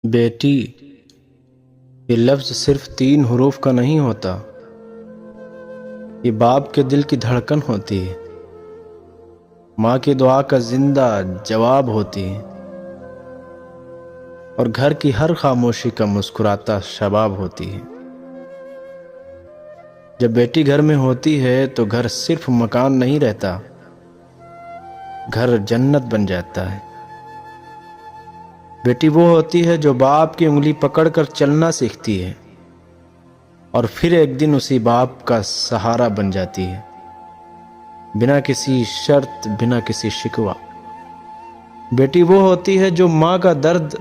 بیٹی یہ لفظ صرف 3 حروف کا نہیں ہوتا، یہ باپ کے دل کی دھڑکن ہوتی ہے، ماں کی دعا کا زندہ جواب ہوتی ہے، اور گھر کی ہر خاموشی کا مسکراتا شباب ہوتی ہے۔ جب بیٹی گھر میں ہوتی ہے تو گھر صرف مکان نہیں رہتا، گھر جنت بن جاتا ہے۔ بیٹی وہ ہوتی ہے جو باپ کی انگلی پکڑ کر چلنا سیکھتی ہے اور پھر ایک دن اسی باپ کا سہارا بن جاتی ہے، بنا کسی شرط، بنا کسی شکوہ۔ بیٹی وہ ہوتی ہے جو ماں کا درد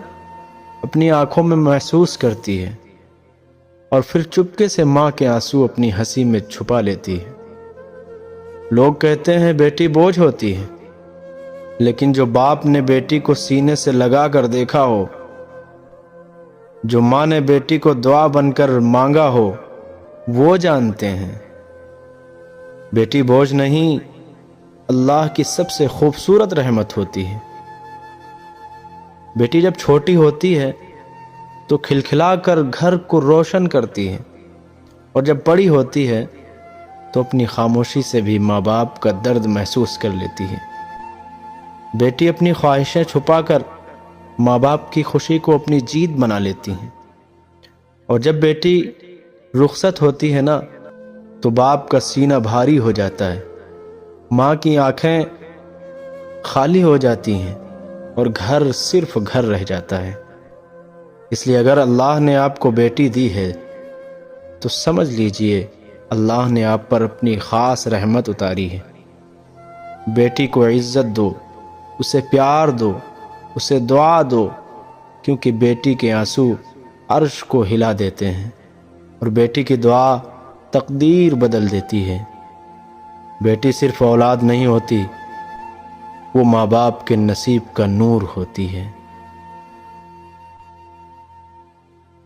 اپنی آنکھوں میں محسوس کرتی ہے اور پھر چپکے سے ماں کے آنسو اپنی ہنسی میں چھپا لیتی ہے۔ لوگ کہتے ہیں بیٹی بوجھ ہوتی ہے، لیکن جو باپ نے بیٹی کو سینے سے لگا کر دیکھا ہو، جو ماں نے بیٹی کو دعا بن کر مانگا ہو، وہ جانتے ہیں بیٹی بوجھ نہیں، اللہ کی سب سے خوبصورت رحمت ہوتی ہے۔ بیٹی جب چھوٹی ہوتی ہے تو کھلکھلا کر گھر کو روشن کرتی ہے، اور جب بڑی ہوتی ہے تو اپنی خاموشی سے بھی ماں باپ کا درد محسوس کر لیتی ہے۔ بیٹی اپنی خواہشیں چھپا کر ماں باپ کی خوشی کو اپنی جیت بنا لیتی ہیں، اور جب بیٹی رخصت ہوتی ہے نا تو باپ کا سینہ بھاری ہو جاتا ہے، ماں کی آنکھیں خالی ہو جاتی ہیں اور گھر صرف گھر رہ جاتا ہے۔ اس لیے اگر اللہ نے آپ کو بیٹی دی ہے تو سمجھ لیجئے اللہ نے آپ پر اپنی خاص رحمت اتاری ہے۔ بیٹی کو عزت دو، اسے پیار دو، اسے دعا دو، کیونکہ بیٹی کے آنسو عرش کو ہلا دیتے ہیں اور بیٹی کی دعا تقدیر بدل دیتی ہے۔ بیٹی صرف اولاد نہیں ہوتی، وہ ماں باپ کے نصیب کا نور ہوتی ہے۔